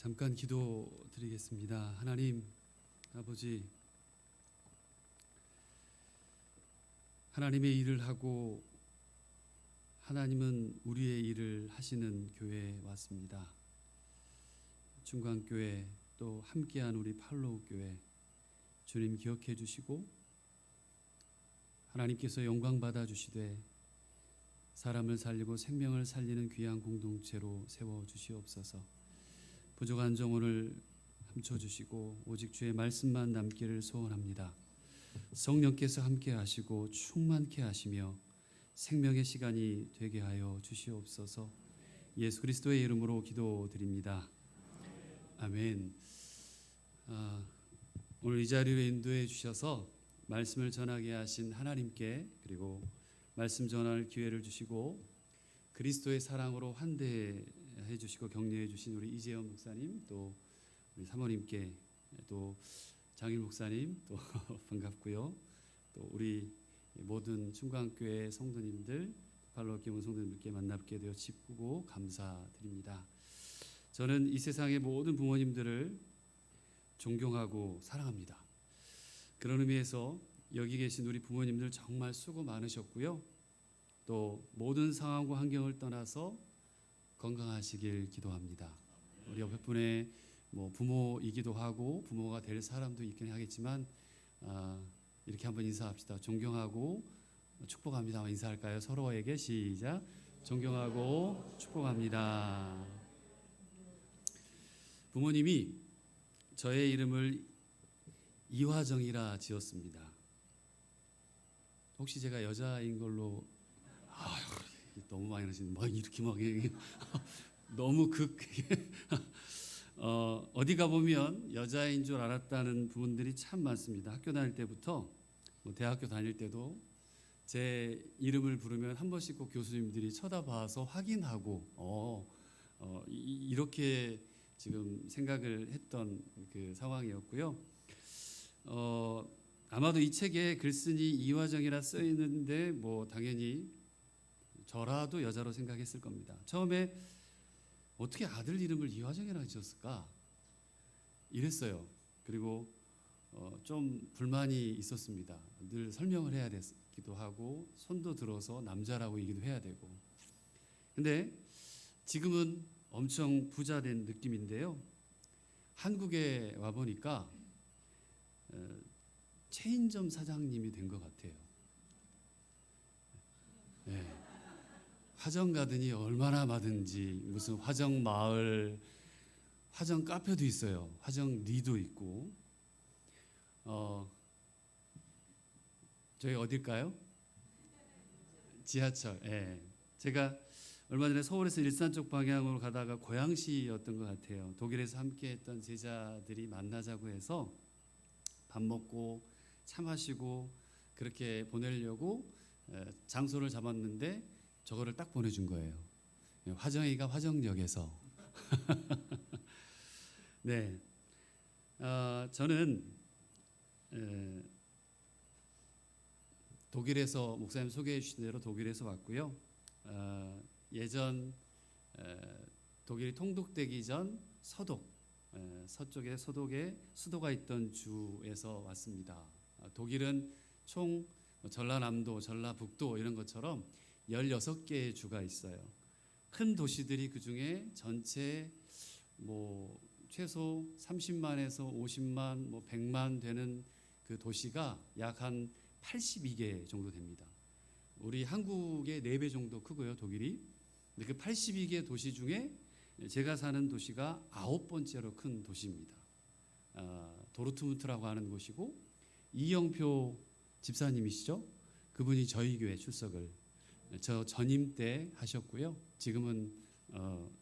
잠깐 기도 드리겠습니다. 하나님 아버지, 하나님의 일을 하고 하나님은 우리의 일을 하시는 교회에 왔습니다. 중광교회 또 함께한 우리 팔로우교회 주님 기억해 주시고 하나님께서 영광 받아 주시되 사람을 살리고 생명을 살리는 귀한 공동체로 세워 주시옵소서. 부족한 정원을 감춰 주시고 오직 주의 말씀만 남기를 소원합니다. 성령께서 함께 하시고 충만케 하시며 생명의 시간이 되게 하여 주시옵소서. 예수 그리스도의 이름으로 기도드립니다. 아멘. 오늘 이 자리로 인도해 주셔서 말씀을 전하게 하신 하나님께, 그리고 말씀 전할 기회를 주시고 그리스도의 사랑으로 환대해 주시고 격려해 주신 우리 이재현 목사님, 또 우리 사모님께, 또 장일 목사님 또 반갑고요. 또 우리 모든 충광교회 성도님들, 팔로우교회 성도님들께 만나뵙게 되어 기쁘고 감사드립니다. 저는 이 세상의 모든 부모님들을 존경하고 사랑합니다. 그런 의미에서 여기 계신 우리 부모님들 정말 수고 많으셨고요. 또 모든 상황과 환경을 떠나서 건강하시길 기도합니다. 우리 옆에 분의 부모이기도 하고 부모가 될 사람도 있긴 하겠지만 이렇게 한번 인사합시다. 존경하고 축복합니다. 인사할까요? 서로에게 시작. 존경하고 축복합니다. 부모님이 저의 이름을 이화정이라 지었습니다. 혹시 제가 여자인 걸로 너무 많이 하시는 이렇게 너무 어디 가보면 여자인 줄 알았다는 부분들이 참 많습니다. 학교 다닐 때부터 대학교 다닐 때도 제 이름을 부르면 한 번씩 꼭 교수님들이 쳐다봐서 확인하고 이렇게 지금 생각을 했던 그 상황이었고요. 아마도 이 책에 글쓴이 이화정이라 써 있는데 당연히 저라도 여자로 생각했을 겁니다. 처음에 어떻게 아들 이름을 이화정이라고 지었을까 이랬어요. 그리고 좀 불만이 있었습니다. 늘 설명을 해야 되기도 하고 손도 들어서 남자라고 얘기도 해야 되고. 근데 지금은 엄청 부자 된 느낌인데요. 한국에 와 보니까 체인점 사장님이 된 것 같아요. 네. 화정 가더니 얼마나 많은지, 무슨 화정 마을, 화정 카페도 있어요. 화정 리도 있고. 저희 어딜까요? 지하철. 예. 제가 얼마 전에 서울에서 일산 쪽 방향으로 가다가 고양시였던 것 같아요. 독일에서 함께했던 제자들이 만나자고 해서 밥 먹고 차 마시고 그렇게 보내려고 장소를 잡았는데 저거를 딱 보내준 거예요. 화정이가 화정역에서. 네, 저는 독일에서 목사님 소개해 주신 대로 독일에서 왔고요. 예전 독일이 통독되기 전 서쪽에 소독에 수도가 있던 주에서 왔습니다. 독일은 총 전라남도, 전라북도 이런 것처럼 16개의 주가 있어요. 큰 도시들이 그중에 전체 최소 30만에서 50만, 100만 되는 그 도시가 약 한 82개 정도 됩니다. 우리 한국의 4배 정도 크고요, 독일이. 근데 그 82개 도시 중에 제가 사는 도시가 9번째로 큰 도시입니다. 도르트문트라고 하는 곳이고, 이영표 집사님이시죠? 그분이 저희 교회 출석을 저 전임 때 하셨고요. 지금은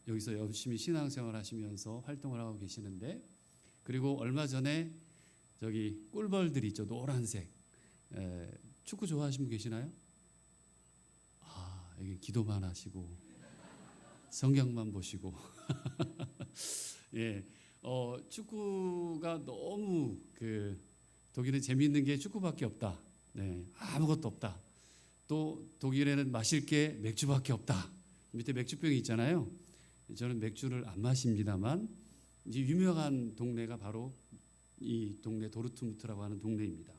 여기서 열심히 신앙생활 하시면서 활동을 하고 계시는데, 그리고 얼마 전에 저기 꿀벌들이 있죠, 노란색. 축구 좋아하시는 분 계시나요? 여기 기도만 하시고 성경만 보시고 예, 축구가 너무 독일은 재미있는 게 축구밖에 없다. 네, 아무것도 없다. 또 독일에는 마실 게 맥주밖에 없다. 밑에 맥주병이 있잖아요. 저는 맥주를 안 마십니다만 이제 유명한 동네가 바로 이 동네 도르트무트라고 하는 동네입니다.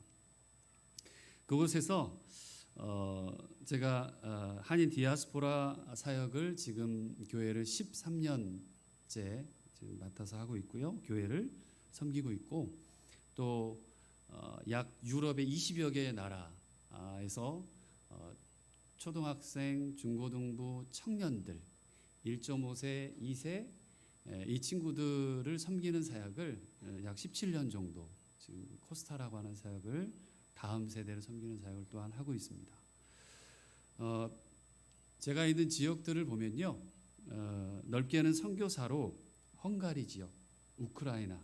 그곳에서 제가 한인 디아스포라 사역을 지금 교회를 13년째 지금 맡아서 하고 있고요. 교회를 섬기고 있고 또 약 유럽의 20여 개의 나라에서 초등학생, 중고등부 청년들 1.5세, 2세 이 친구들을 섬기는 사역을 약 17년 정도 지금 코스타라고 하는 사역을 다음 세대를 섬기는 사역을 또한 하고 있습니다. 제가 있는 지역들을 보면요, 넓게는 선교사로 헝가리 지역, 우크라이나,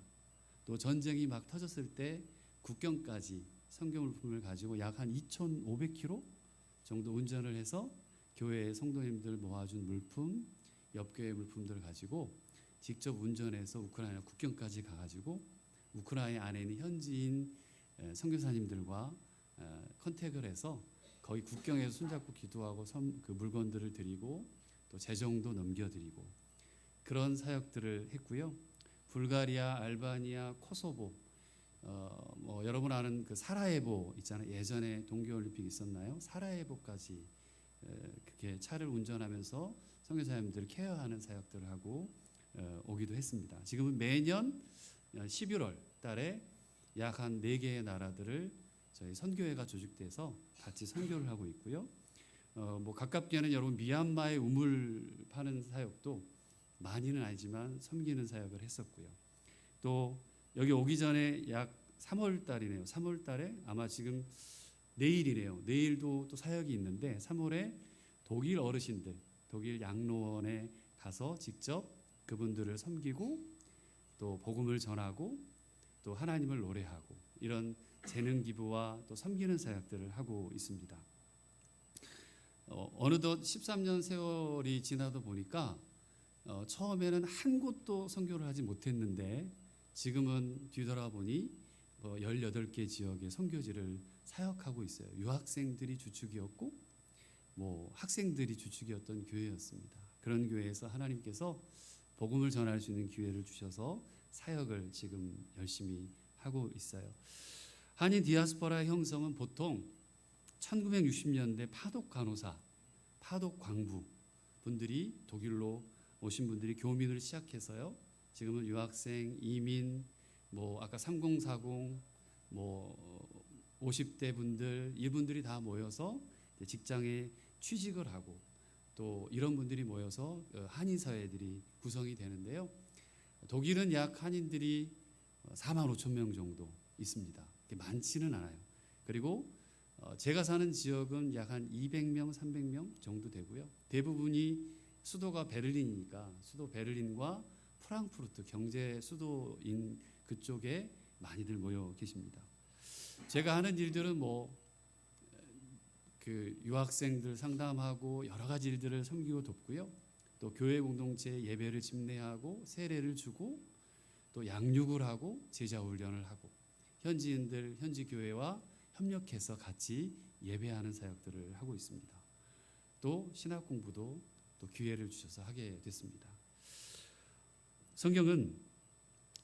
또 전쟁이 막 터졌을 때 국경까지 선교 물품을 가지고 약 한 2,500km 정도 운전을 해서 교회 성도님들 모아준 물품, 옆교회 물품들을 가지고 직접 운전해서 우크라이나 국경까지 가가지고 우크라이나 안에 있는 현지인 선교사님들과 컨택을 해서 거의 국경에서 손잡고 기도하고 그 물건들을 드리고 또 재정도 넘겨드리고 그런 사역들을 했고요. 불가리아, 알바니아, 코소보, 뭐 여러분 아는 그 사라예보 있잖아요. 예전에 동계올림픽 있었나요? 사라예보까지 그렇게 차를 운전하면서 선교사님들을 케어하는 사역들을 하고 오기도 했습니다. 지금은 매년 11월 달에 약 한 4개의 나라들을 저희 선교회가 조직돼서 같이 선교를 하고 있고요. 뭐 가깝게는 여러분 미얀마의 우물 파는 사역도 많이는 아니지만 섬기는 사역을 했었고요. 또 여기 오기 전에 약 3월 달이네요. 3월 달에 아마 지금 내일이네요. 내일도 또 사역이 있는데 3월에 독일 어르신들, 독일 양로원에 가서 직접 그분들을 섬기고 또 복음을 전하고 또 하나님을 노래하고 이런 재능 기부와 또 섬기는 사역들을 하고 있습니다. 어느덧 13년 세월이 지나다 보니까 처음에는 한 곳도 선교를 하지 못했는데 지금은 뒤돌아보니 18개 지역의 선교지를 사역하고 있어요. 유학생들이 주축이었고 뭐 학생들이 주축이었던 교회였습니다. 그런 교회에서 하나님께서 복음을 전할 수 있는 기회를 주셔서 사역을 지금 열심히 하고 있어요. 한인 디아스포라의 형성은 보통 1960년대 파독 간호사, 파독 광부 분들이 독일로 오신 분들이 교민을 시작해서요. 지금은 유학생, 이민, 뭐 아까 3040, 뭐 50대 분들 이분들이 다 모여서 직장에 취직을 하고 또 이런 분들이 모여서 한인 사회들이 구성이 되는데요. 독일은 약 한인들이 4만 5천 명 정도 있습니다. 많지는 않아요. 그리고 제가 사는 지역은 약 한 200명, 300명 정도 되고요. 대부분이 수도가 베를린이니까 수도 베를린과 프랑크푸르트 경제 수도인 그쪽에 많이들 모여 계십니다. 제가 하는 일들은 뭐 그 유학생들 상담하고 여러 가지 일들을 섬기고 돕고요. 또 교회 공동체 예배를 집례하고 세례를 주고 또 양육을 하고 제자 훈련을 하고 현지인들 현지 교회와 협력해서 같이 예배하는 사역들을 하고 있습니다. 또 신학 공부도 또 기회를 주셔서 하게 됐습니다. 성경은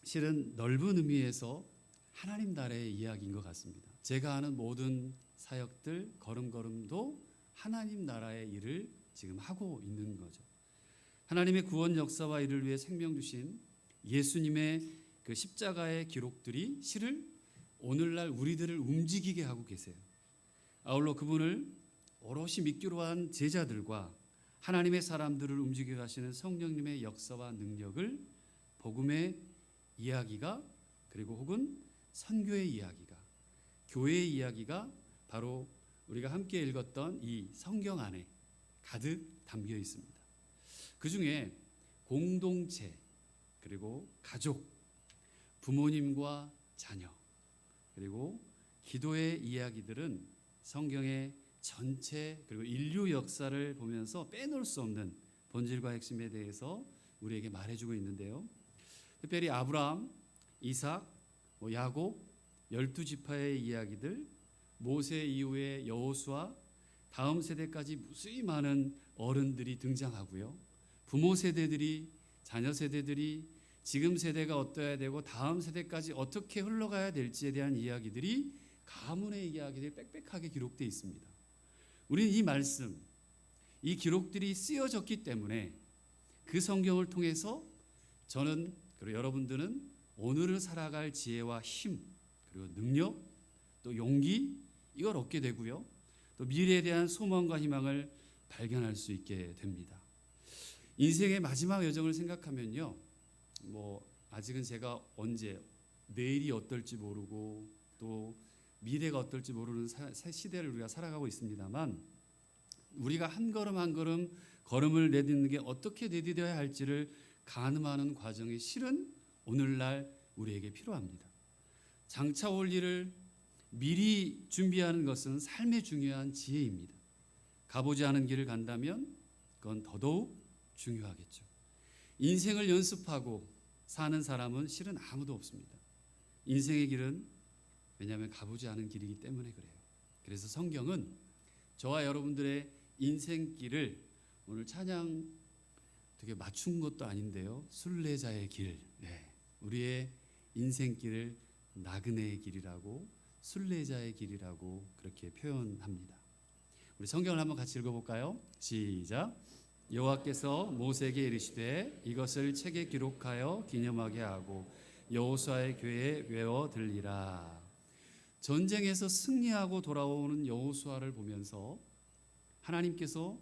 실은 넓은 의미에서 하나님 나라의 이야기인 것 같습니다. 제가 하는 모든 사역들 걸음걸음도 하나님 나라의 일을 지금 하고 있는 거죠. 하나님의 구원 역사와 이를 위해 생명 주신 예수님의 그 십자가의 기록들이 실을 오늘날 우리들을 움직이게 하고 계세요. 아울러 그분을 오롯이 믿기로 한 제자들과 하나님의 사람들을 움직여 가시는 성령님의 역사와 능력을 복음의 이야기가 그리고 혹은 선교의 이야기가 교회의 이야기가 바로 우리가 함께 읽었던 이 성경 안에 가득 담겨 있습니다. 그 중에 공동체 그리고 가족, 부모님과 자녀 그리고 기도의 이야기들은 성경의 전체 그리고 인류 역사를 보면서 빼놓을 수 없는 본질과 핵심에 대해서 우리에게 말해주고 있는데요. 특별히 아브라함, 이삭, 야곱, 12지파의 이야기들, 모세 이후의 여호수아, 다음 세대까지 무수히 많은 어른들이 등장하고요. 부모 세대들이, 자녀 세대들이 지금 세대가 어떠해야 되고 다음 세대까지 어떻게 흘러가야 될지에 대한 이야기들이 가문의 이야기들이 빽빽하게 기록되어 있습니다. 우리는 이 말씀, 이 기록들이 쓰여졌기 때문에 그 성경을 통해서 저는 그리고 여러분들은 오늘을 살아갈 지혜와 힘 그리고 능력 또 용기 이걸 얻게 되고요. 또 미래에 대한 소망과 희망을 발견할 수 있게 됩니다. 인생의 마지막 여정을 생각하면요. 아직은 제가 언제 내일이 어떨지 모르고 또 미래가 어떨지 모르는 시대를 우리가 살아가고 있습니다만 우리가 한 걸음 한 걸음 걸음을 내딛는 게 어떻게 내딛어야 할지를 가늠하는 과정이 실은 오늘날 우리에게 필요합니다. 장차 올 일을 미리 준비하는 것은 삶의 중요한 지혜입니다. 가보지 않은 길을 간다면 그건 더더욱 중요하겠죠. 인생을 연습하고 사는 사람은 실은 아무도 없습니다. 인생의 길은 왜냐하면 가보지 않은 길이기 때문에 그래요. 그래서 성경은 저와 여러분들의 인생길을 오늘 찬양 되게 맞춘 것도 아닌데요. 순례자의 길, 우리의 인생길을 나그네의 길이라고 순례자의 길이라고 그렇게 표현합니다. 우리 성경을 한번 같이 읽어볼까요? 시작. 여호와께서 모세에게 이르시되 이것을 책에 기록하여 기념하게 하고 여호수아의 궤에 외워 들리라. 전쟁에서 승리하고 돌아오는 여호수아를 보면서 하나님께서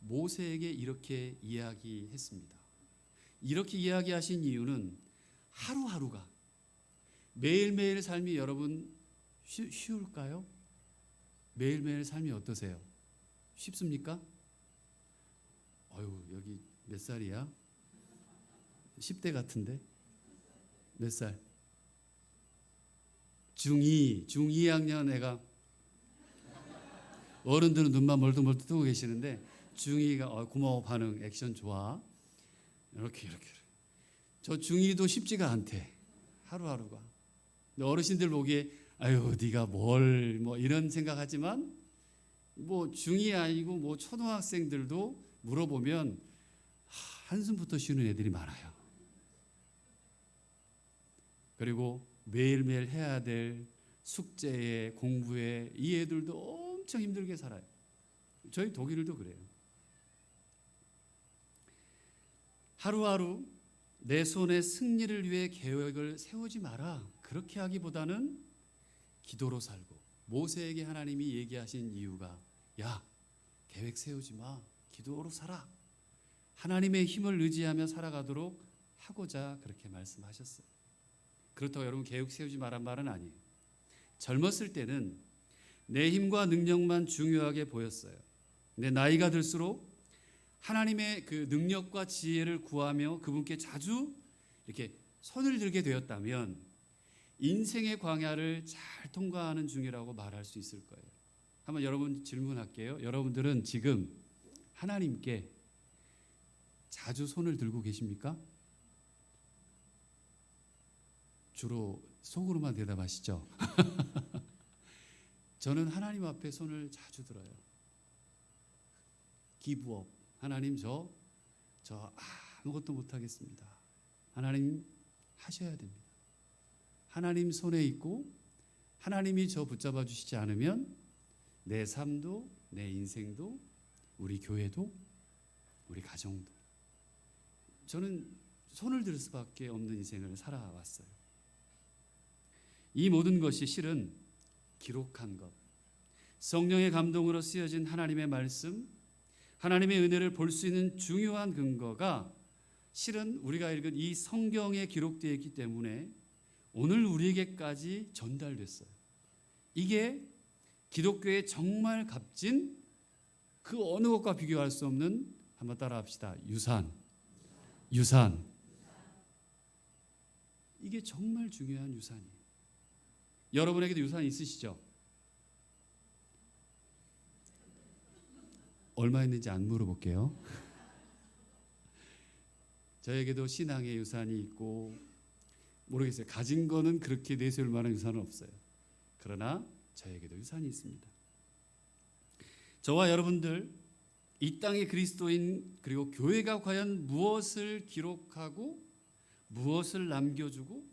모세에게 이렇게 이야기했습니다. 이렇게 이야기하신 이유는 하루하루가 매일매일 삶이 여러분 쉬울까요? 매일매일 삶이 어떠세요? 쉽습니까? 여기 몇 살이야? 10대 같은데? 몇 살? 중2 학년 애가 어른들은 눈만 멀뚱멀뚱 뜨고 계시는데 중2가 고마워 반응 액션 좋아 이렇게 저 중2도 쉽지가 않대 하루하루가. 어르신들 보기에 아유 네가 뭘 이런 생각하지만 중2 아니고 초등학생들도 물어보면 한숨부터 쉬는 애들이 많아요. 그리고 매일매일 해야 될 숙제에 공부에 이 애들도 엄청 힘들게 살아요. 저희 독일도 그래요. 하루하루 내 손에 승리를 위해 계획을 세우지 마라. 그렇게 하기보다는 기도로 살고 모세에게 하나님이 얘기하신 이유가 야 계획 세우지 마. 기도로 살아. 하나님의 힘을 의지하며 살아가도록 하고자 그렇게 말씀하셨어요. 그렇다고 여러분 계획 세우지 말란 말은 아니에요. 젊었을 때는 내 힘과 능력만 중요하게 보였어요. 근데 나이가 들수록 하나님의 그 능력과 지혜를 구하며 그분께 자주 이렇게 손을 들게 되었다면 인생의 광야를 잘 통과하는 중이라고 말할 수 있을 거예요. 한번 여러분 질문할게요. 여러분들은 지금 하나님께 자주 손을 들고 계십니까? 주로 속으로만 대답하시죠. 저는 하나님 앞에 손을 자주 들어요. 기브업. 하나님 저 아무것도 못하겠습니다. 하나님 하셔야 됩니다. 하나님 손에 있고 하나님이 저 붙잡아 주시지 않으면 내 삶도 내 인생도 우리 교회도 우리 가정도 저는 손을 들 수밖에 없는 인생을 살아왔어요. 이 모든 것이 실은 기록한 것, 성령의 감동으로 쓰여진 하나님의 말씀, 하나님의 은혜를 볼 수 있는 중요한 근거가 실은 우리가 읽은 이 성경에 기록되어 있기 때문에 오늘 우리에게까지 전달됐어요. 이게 기독교의 정말 값진 그 어느 것과 비교할 수 없는 한번 따라합시다. 유산. 이게 정말 중요한 유산이에요. 여러분에게도 유산이 있으시죠? 얼마 있는지 안 물어볼게요. 저에게도 신앙의 유산이 있고 모르겠어요. 가진 거는 그렇게 내세울 만한 유산은 없어요. 그러나 저에게도 유산이 있습니다. 저와 여러분들 이 땅의 그리스도인 그리고 교회가 과연 무엇을 기록하고 무엇을 남겨주고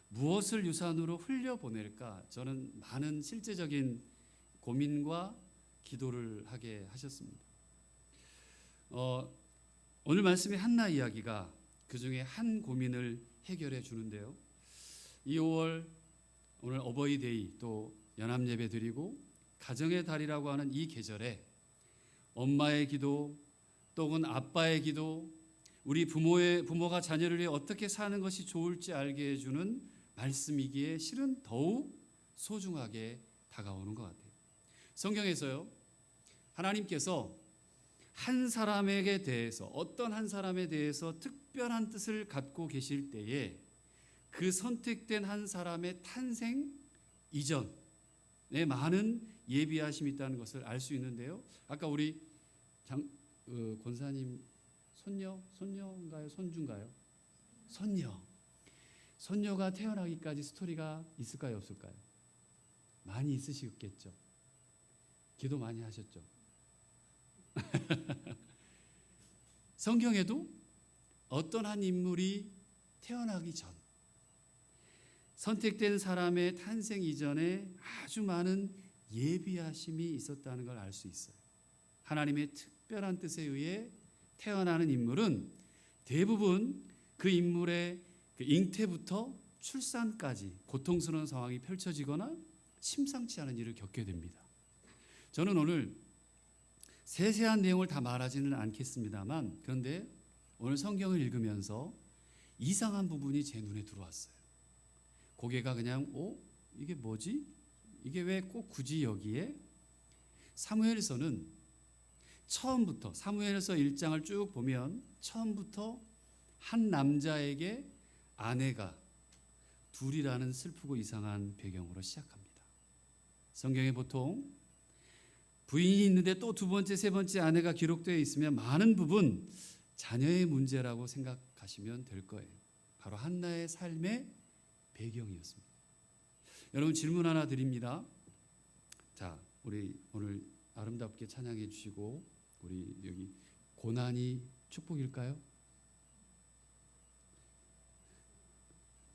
무엇을 유산으로 흘려보낼까? 저는 많은 실제적인 고민과 기도를 하게 하셨습니다. 오늘 말씀의 한나 이야기가 그 중에 한 고민을 해결해 주는데요. 이 5월 오늘 어버이데이 또 연합예배 드리고 가정의 달이라고 하는 이 계절에 엄마의 기도 또는 아빠의 기도, 우리 부모가 자녀를 위해 어떻게 사는 것이 좋을지 알게 해주는 말씀이기에 실은 더욱 소중하게 다가오는 것 같아요. 성경에서요, 하나님께서 한 사람에게 대해서, 어떤 한 사람에 대해서 특별한 뜻을 갖고 계실 때에 그 선택된 한 사람의 탄생 이전에 많은 예비하심이 있다는 것을 알 수 있는데요. 아까 우리 권사님 손녀인가요? 손주인가요? 손녀가 태어나기까지 스토리가 있을까요? 없을까요? 많이 있으시겠죠. 기도 많이 하셨죠. 성경에도 어떤 한 인물이 태어나기 전, 선택된 사람의 탄생 이전에 아주 많은 예비하심이 있었다는 걸 알 수 있어요. 하나님의 특별한 뜻에 의해 태어나는 인물은 대부분 그 인물의 그 잉태부터 출산까지 고통스러운 상황이 펼쳐지거나 심상치 않은 일을 겪게 됩니다. 저는 오늘 세세한 내용을 다 말하지는 않겠습니다만, 그런데 오늘 성경을 읽으면서 이상한 부분이 제 눈에 들어왔어요. 고개가 그냥 이게 뭐지? 이게 왜 꼭 굳이 여기에? 사무엘서는 처음부터, 사무엘서 1장을 쭉 보면 처음부터 한 남자에게 아내가 둘이라는 슬프고 이상한 배경으로 시작합니다. 성경에 보통 부인이 있는데 또 두 번째, 세 번째 아내가 기록되어 있으면 많은 부분 자녀의 문제라고 생각하시면 될 거예요. 바로 한나의 삶의 배경이었습니다. 여러분, 질문 하나 드립니다. 자, 우리 오늘 아름답게 찬양해 주시고, 우리 여기 고난이 축복일까요?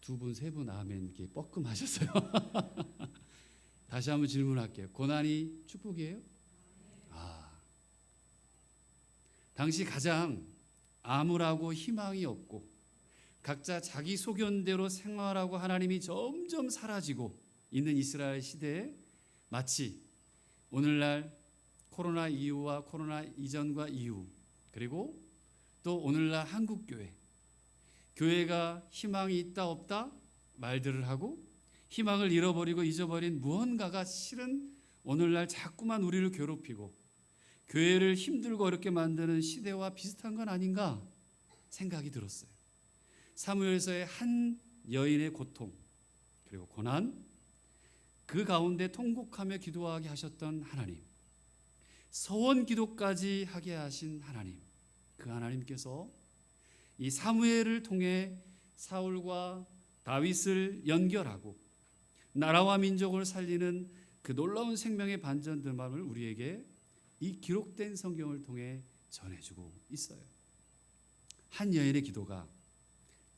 두 분, 세 분 아멘 이렇게 뻐끔하셨어요. 다시 한번 질문할게요. 고난이 축복이에요? 당시 가장 암울하고 희망이 없고 각자 자기 소견대로 생활하고 하나님이 점점 사라지고 있는 이스라엘 시대에 마치 오늘날 코로나 이후와 코로나 이전과 이후, 그리고 또 오늘날 한국교회, 교회가 희망이 있다 없다 말들을 하고 희망을 잃어버리고 잊어버린 무언가가 실은 오늘날 자꾸만 우리를 괴롭히고 교회를 힘들고 어렵게 만드는 시대와 비슷한 건 아닌가 생각이 들었어요. 사무엘서의 한 여인의 고통 그리고 고난, 그 가운데 통곡하며 기도하게 하셨던 하나님, 서원 기도까지 하게 하신 하나님, 그 하나님께서 이 사무엘을 통해 사울과 다윗을 연결하고 나라와 민족을 살리는 그 놀라운 생명의 반전들만을 우리에게 이 기록된 성경을 통해 전해주고 있어요. 한 여인의 기도가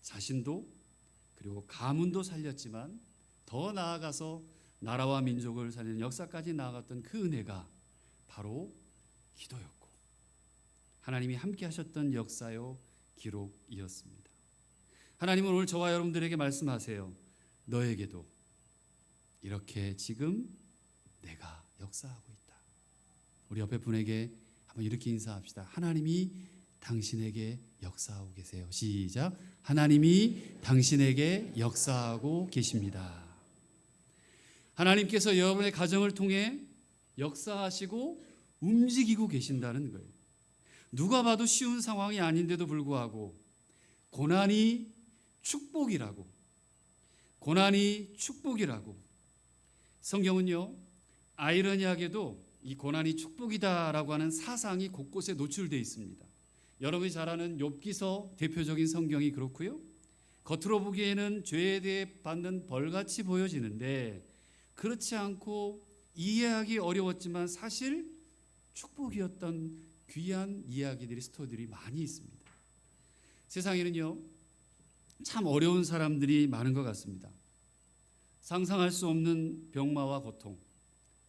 자신도 그리고 가문도 살렸지만 더 나아가서 나라와 민족을 살리는 역사까지 나아갔던 그 은혜가 바로 기도였고 하나님이 함께 하셨던 역사요 기록이었습니다. 하나님은 오늘 저와 여러분들에게 말씀하세요. 너에게도 이렇게 지금 내가 역사하고 있다. 우리 옆에 분에게 한번 이렇게 인사합시다. 하나님이 당신에게 역사하고 계세요. 시작. 하나님이 당신에게 역사하고 계십니다. 하나님께서 여러분의 가정을 통해 역사하시고 움직이고 계신다는 거예요. 누가 봐도 쉬운 상황이 아닌데도 불구하고 고난이 축복이라고, 성경은요 아이러니하게도 이 고난이 축복이다라고 하는 사상이 곳곳에 노출되어 있습니다. 여러분이 잘 아는 욥기서 대표적인 성경이 그렇고요. 겉으로 보기에는 죄에 대해 받는 벌같이 보여지는데 그렇지 않고 이해하기 어려웠지만 사실 축복이었던 귀한 이야기들이, 스토리들이 많이 있습니다. 세상에는요 참 어려운 사람들이 많은 것 같습니다. 상상할 수 없는 병마와 고통,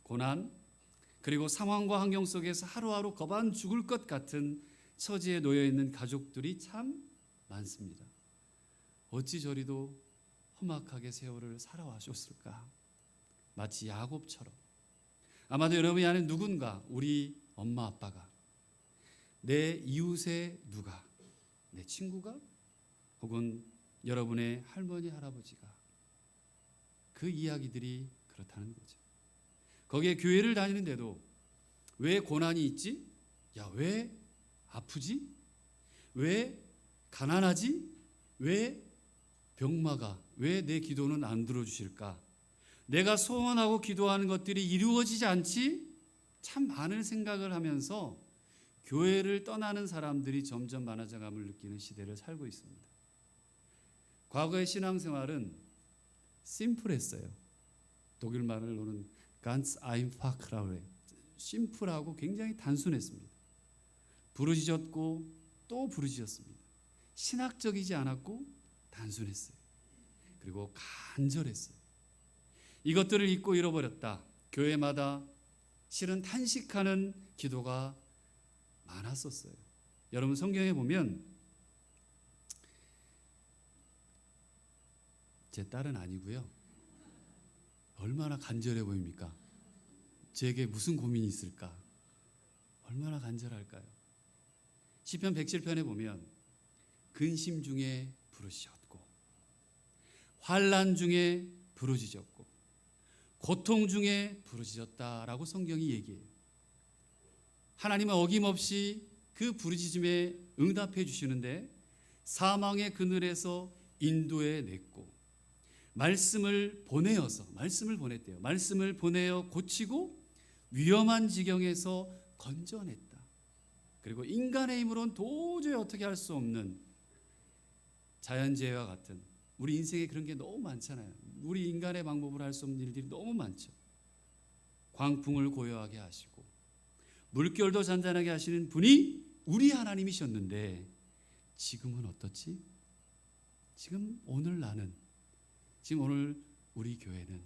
고난, 그리고 상황과 환경 속에서 하루하루 거반 죽을 것 같은 처지에 놓여 있는 가족들이 참 많습니다. 어찌 저리도 험악하게 세월을 살아와셨을까? 마치 야곱처럼. 아마도 여러분이 아는 누군가, 우리 엄마 아빠가, 내 이웃의 누가, 내 친구가, 혹은 여러분의 할머니 할아버지가, 그 이야기들이 그렇다는 거죠. 거기에 교회를 다니는데도 왜 고난이 있지? 야, 왜 아프지? 왜 가난하지? 왜 병마가? 왜 내 기도는 안 들어주실까? 내가 소원하고 기도하는 것들이 이루어지지 않지? 참 많은 생각을 하면서 교회를 떠나는 사람들이 점점 많아져감을 느끼는 시대를 살고 있습니다. 과거의 신앙생활은 심플했어요. 독일 말로는 ganz einfach라고 해요. 심플하고 굉장히 단순했습니다. 부르짖었고 또 부르짖었습니다. 신학적이지 않았고 단순했어요. 그리고 간절했어요. 이것들을 잊고 잃어버렸다. 교회마다 실은 탄식하는 기도가 많았었어요. 여러분 성경에 보면, 제 딸은 아니고요. 얼마나 간절해 보입니까? 제게 무슨 고민이 있을까? 얼마나 간절할까요? 시편 107편에 보면 근심 중에 부르짖었고 환난 중에 부르짖었고 고통 중에 부르짖었다라고 성경이 얘기해요. 하나님은 어김없이 그 부르짖음에 응답해 주시는데 사망의 그늘에서 인도해 냈고 말씀을 보냈대요. 말씀을 보내어 고치고 위험한 지경에서 건져냈다. 그리고 인간의 힘으로는 도저히 어떻게 할 수 없는 자연재해와 같은, 우리 인생에 그런 게 너무 많잖아요. 우리 인간의 방법으로 할 수 없는 일들이 너무 많죠. 광풍을 고요하게 하시고 물결도 잔잔하게 하시는 분이 우리 하나님이셨는데 지금은 어떻지? 지금 오늘 우리 교회는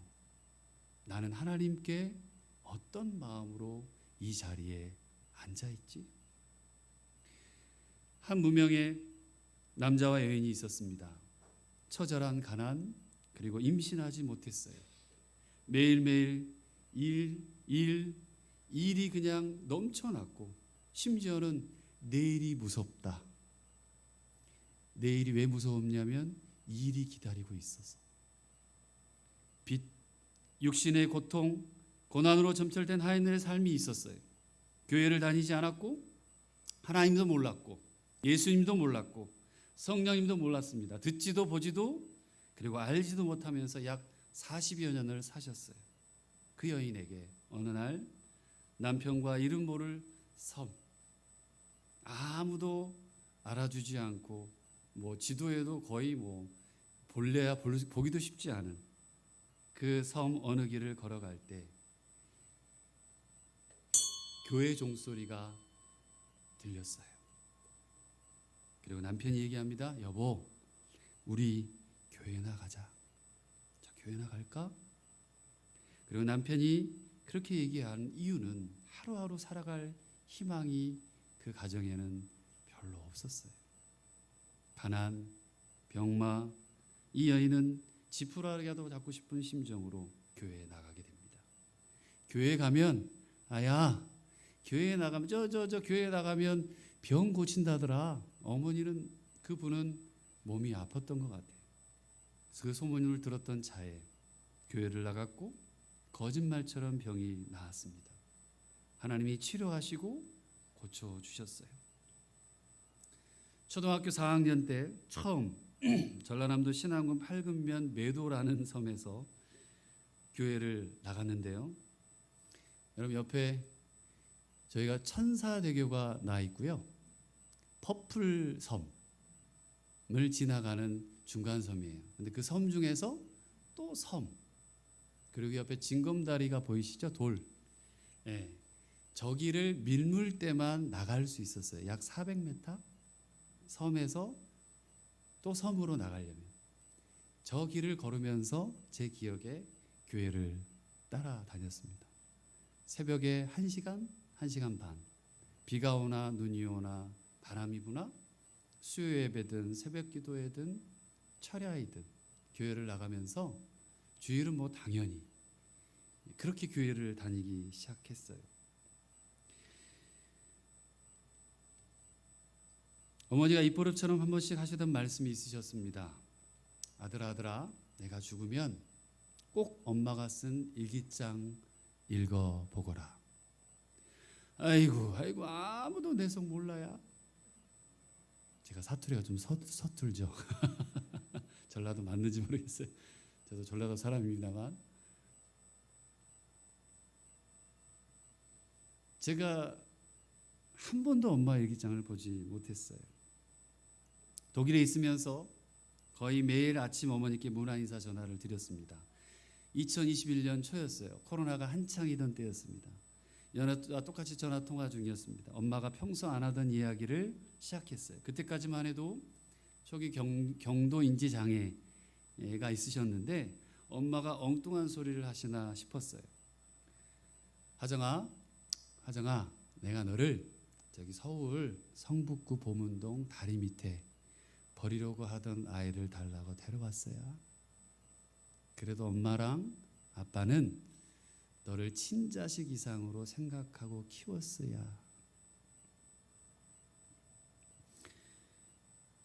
나는 하나님께 어떤 마음으로 이 자리에 앉아있지? 한 무명의 남자와 여인이 있었습니다. 처절한 가난, 그리고 임신하지 못했어요. 매일매일 일이 그냥 넘쳐났고 심지어는 내일이 무섭다. 내일이 왜 무서웠냐면 일이 기다리고 있어서. 빚, 육신의 고통, 고난으로 점철된 하인들의 삶이 있었어요. 교회를 다니지 않았고 하나님도 몰랐고 예수님도 몰랐고 성령님도 몰랐습니다. 듣지도 보지도 그리고 알지도 못하면서 약 40여 년을 사셨어요. 그 여인에게 어느 날 남편과 이름 모를 섬, 아무도 알아주지 않고 지도에도 거의 볼래야 보기도 쉽지 않은 그 섬 어느 길을 걸어갈 때 교회 종소리가 들렸어요. 그리고 남편이 얘기합니다. 여보, 우리 교회나 가자. 자, 교회나 갈까? 그리고 남편이 그렇게 얘기한 이유는 하루하루 살아갈 희망이 그 가정에는 별로 없었어요. 가난, 병마, 이 여인은 지푸라기라도 잡고 싶은 심정으로 교회에 나가게 됩니다. 교회에 가면 교회에 나가면 저 교회에 나가면 병 고친다더라. 어머니는 그분은 몸이 아팠던 것 같아요. 그 소문을 들었던 차에 교회를 나갔고 거짓말처럼 병이 나았습니다. 하나님이 치료하시고 고쳐주셨어요. 초등학교 4학년 때 처음 전라남도 신안군 팔근면 매도라는 섬에서 교회를 나갔는데요. 여러분 옆에 저희가 천사대교가 나 있고요. 퍼플 섬을 지나가는 중간섬이에요. 근데 그 섬 중에서 또 섬, 그리고 옆에 징검다리가 보이시죠? 돌. 예, 저기를 밀물 때만 나갈 수 있었어요. 약 400m 섬에서 또 섬으로 나가려면 저 길을 걸으면서 제 기억에 교회를 따라다녔습니다. 새벽에 1시간, 1시간 반, 비가 오나 눈이 오나 바람이 부나 수요 예배든 새벽 기도회든 철야이든 교회를 나가면서 주일은 뭐 당연히 그렇게 교회를 다니기 시작했어요. 어머니가 입버릇처럼 한 번씩 하시던 말씀이 있으셨습니다. 아들아, 내가 죽으면 꼭 엄마가 쓴 일기장 읽어보거라. 아이고 아무도 내 속 몰라야. 제가 사투리가 좀 서툴죠. 전라도 맞는지 모르겠어요. 저도 전라도 사람입니다만 제가 한 번도 엄마 일기장을 보지 못했어요. 독일에 있으면서 거의 매일 아침 어머니께 문화 인사 전화를 드렸습니다. 2021년 초였어요. 코로나가 한창이던 때였습니다. 연애와 똑같이 전화 통화 중이었습니다. 엄마가 평소 안 하던 이야기를 시작했어요. 그때까지만 해도 초기 경도 인지 장애가 있으셨는데 엄마가 엉뚱한 소리를 하시나 싶었어요. 하정아, 내가 너를 저기 서울 성북구 보문동 다리 밑에 버리려고 하던 아이를 달라고 데려왔어요. 그래도 엄마랑 아빠는 너를 친자식 이상으로 생각하고 키웠어야.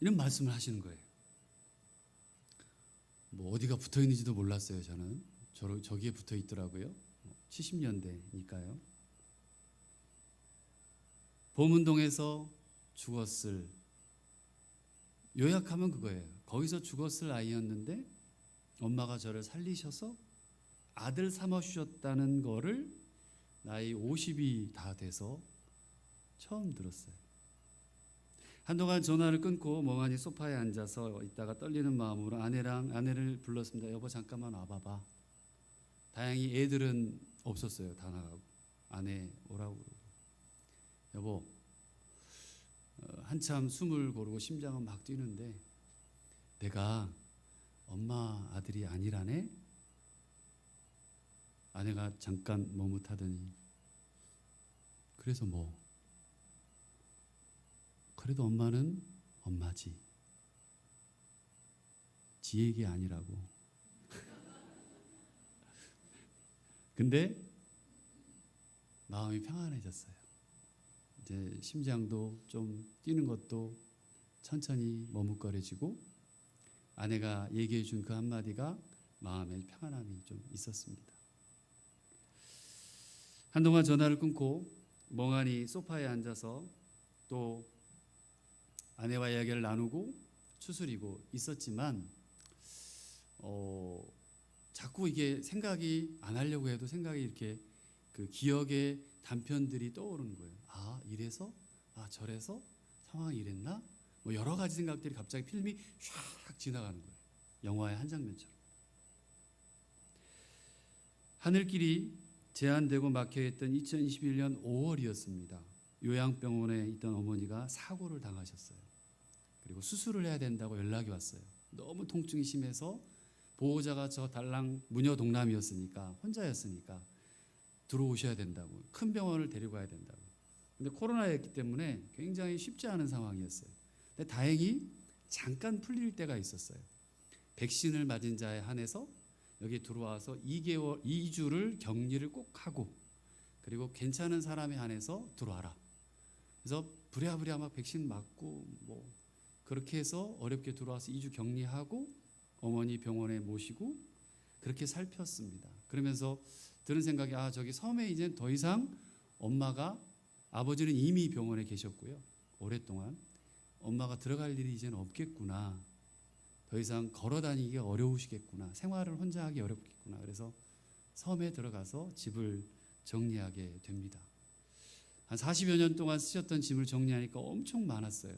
이런 말씀을 하시는 거예요. 뭐 어디가 붙어 있는지도 몰랐어요. 저는 저기에 붙어 있더라고요. 70년대니까요. 보문동에서 죽었을, 요약하면 그거예요. 거기서 죽었을 아이였는데 엄마가 저를 살리셔서 아들 삼아주셨다는 거를 나이 50이 다 돼서 처음 들었어요. 한동안 전화를 끊고 멍하니 소파에 앉아서 있다가 떨리는 마음으로 아내를 불렀습니다. 여보 잠깐만 와봐봐. 다행히 애들은 없었어요. 다 나가고. 아내 오라고 그러고. 여보 한참 숨을 고르고 심장은 막 뛰는데 내가 엄마 아들이 아니라네? 아내가 잠깐 머뭇하더니 그래서 뭐? 그래도 엄마는 엄마지. 지 얘기 아니라고. 근데 마음이 평안해졌어요. 이제 심장도 좀 뛰는 것도 천천히 머뭇거려지고 아내가 얘기해 준 그 한마디가 마음에 평안함이 좀 있었습니다. 한동안 전화를 끊고 멍하니 소파에 앉아서 또 아내와 이야기를 나누고 추스리고 있었지만 자꾸 이게 생각이 안 하려고 해도 생각이 이렇게 그 기억의 단편들이 떠오르는 거예요. 아 이래서 저래서 상황이 이랬나? 뭐 여러 가지 생각들이 갑자기 필름이 샥 지나가는 거예요. 영화의 한 장면처럼. 하늘길이 제한되고 막혀있던 2021년 5월이었습니다. 요양병원에 있던 어머니가 사고를 당하셨어요. 그리고 수술을 해야 된다고 연락이 왔어요. 너무 통증이 심해서 보호자가 저 달랑 무녀 동남이었으니까 혼자였으니까 들어오셔야 된다고, 큰 병원을 데리고 가야 된다고. 근데 코로나였기 때문에 굉장히 쉽지 않은 상황이었어요. 근데 다행히 잠깐 풀릴 때가 있었어요. 백신을 맞은 자에 한해서 여기 들어와서 2주를 격리를 꼭 하고 그리고 괜찮은 사람에 한해서 들어와라. 그래서 부랴부랴 막 백신 맞고 뭐 그렇게 해서 어렵게 들어와서 2주 격리하고 어머니 병원에 모시고 그렇게 살폈습니다. 그러면서 드는 생각이 저기 섬에 이제 더 이상 엄마가, 아버지는 이미 병원에 계셨고요. 오랫동안 엄마가 들어갈 일이 이제는 없겠구나. 더 이상 걸어 다니기가 어려우시겠구나. 생활을 혼자 하기 어렵겠구나. 그래서 섬에 들어가서 집을 정리하게 됩니다. 한 40여 년 동안 쓰셨던 짐을 정리하니까 엄청 많았어요.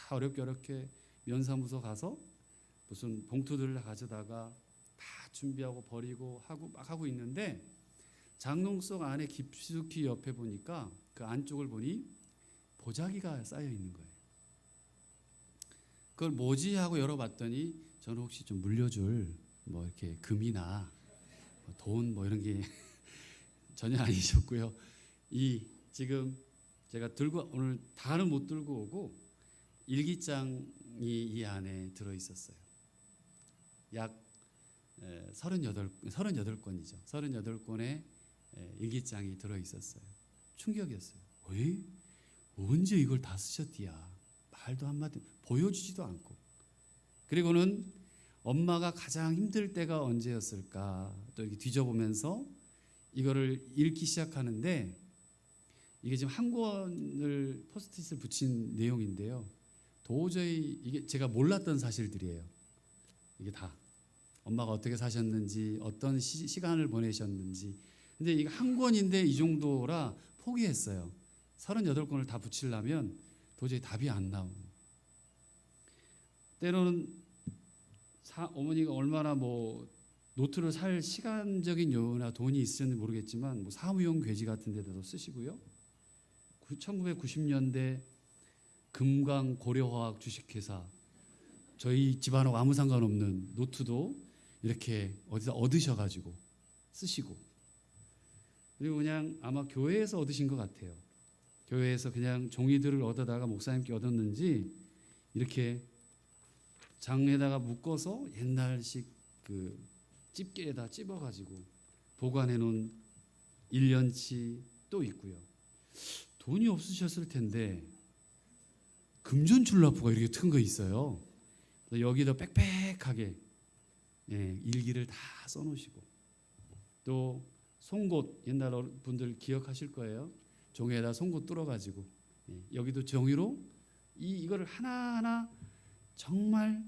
다 어렵게 면사무소 가서 무슨 봉투들을 가져다가 다 준비하고 버리고 막 하고 있는데 장롱 속 안에 깊숙이 옆에 보니까 그 안쪽을 보니 보자기가 쌓여 있는 거예요. 그걸 뭐지 하고 열어봤더니 저는 혹시 좀 물려줄 뭐 이렇게 금이나 돈 뭐 이런 게 전혀 아니셨고요. 이 지금 제가 들고 오늘 다는 못 들고 오고 일기장이 이 안에 들어 있었어요. 약 38권이죠. 38권의 일기장이 들어 있었어요. 충격이었어요. 왜? 언제 이걸 다 쓰셨디야? 말도 한마디 보여주지도 않고. 그리고는 엄마가 가장 힘들 때가 언제였을까? 또 이렇게 뒤져보면서 이거를 읽기 시작하는데 이게 지금 한 권을 포스트잇을 붙인 내용인데요. 도저히 이게 제가 몰랐던 사실들이에요. 이게 다 엄마가 어떻게 사셨는지, 어떤 시간을 보내셨는지. 근데 이게 한 권인데 이 정도라 포기했어요. 38권을 다 붙이려면 도저히 답이 안 나오고. 때로는 어머니가 얼마나 뭐 노트를 살 시간적인 여유나 돈이 있었는지 모르겠지만 뭐 사무용 괴지 같은 데다도 쓰시고요. 1990년대 금강 고려화학 주식회사 저희 집안하고 아무 상관없는 노트도 이렇게 어디서 얻으셔가지고 쓰시고, 그리고 그냥 아마 교회에서 얻으신 것 같아요. 교회에서 그냥 종이들을 얻어다가 목사님께 얻었는지 이렇게 장에다가 묶어서 옛날식 그 집게에다 찝어가지고 보관해 놓은 1년치 또 있고요. 돈이 없으셨을 텐데 금전출납부가 이렇게 큰 거 있어요. 여기다 빽빽하게 일기를 다 써놓으시고, 또 송곳 옛날 분들 기억하실 거예요. 종이에다 송곳 뚫어가지고 여기도 종이로 이거를 하나하나 정말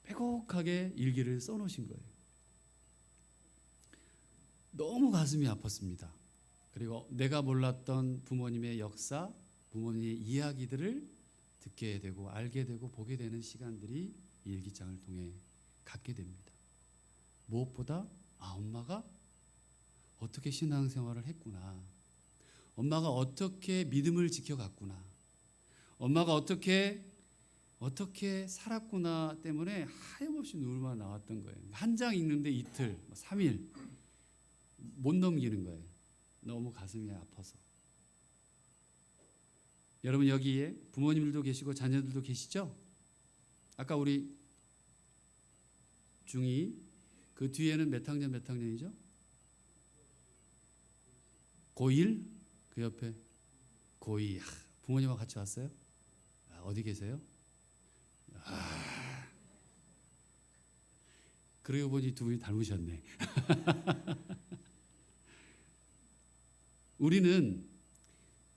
빼곡하게 일기를 써놓으신 거예요. 너무 가슴이 아팠습니다. 그리고 내가 몰랐던 부모님의 역사, 부모님의 이야기들을 듣게 되고 알게 되고 보게 되는 시간들이 이 일기장을 통해 갖게 됩니다. 무엇보다 엄마가 어떻게 신앙생활을 했구나, 엄마가 어떻게 믿음을 지켜갔구나, 엄마가 어떻게 살았구나 때문에 하염없이 눈물만 나왔던 거예요. 한 장 읽는데 이틀, 3일 못 넘기는 거예요. 너무 가슴이 아파서. 여러분 여기에 부모님들도 계시고 자녀들도 계시죠? 아까 우리 중2 그 뒤에는 몇 학년이죠? 고1? 그 옆에 고2. 부모님하고 같이 왔어요? 어디 계세요? 그러고 보니 두 분이 닮으셨네. 우리는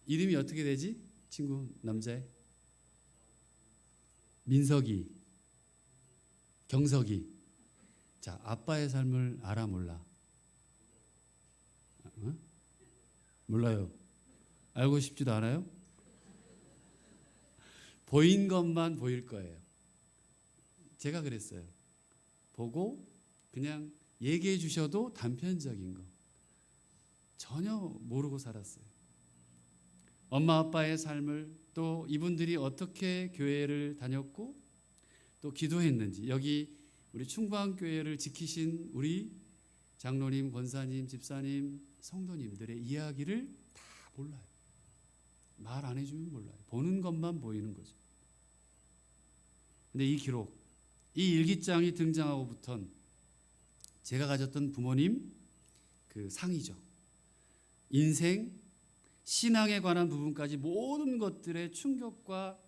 이름이 어떻게 되지? 친구 남자애 민석이, 경석이. 자, 아빠의 삶을 알아 몰라? 몰라요. 알고 싶지도 않아요? 보인 것만 보일 거예요. 제가 그랬어요. 보고 그냥 얘기해 주셔도 단편적인 거 전혀 모르고 살았어요. 엄마 아빠의 삶을, 또 이분들이 어떻게 교회를 다녔고 또 기도했는지, 여기 우리 충광교회를 지키신 우리 장로님, 권사님, 집사님, 성도님들의 이야기를 다 몰라요. 말 안 해주면 몰라요. 보는 것만 보이는 거죠. 근데 이 기록, 이 일기장이 등장하고부턴 제가 가졌던 부모님 그 상이죠. 인생, 신앙에 관한 부분까지 모든 것들의 충격과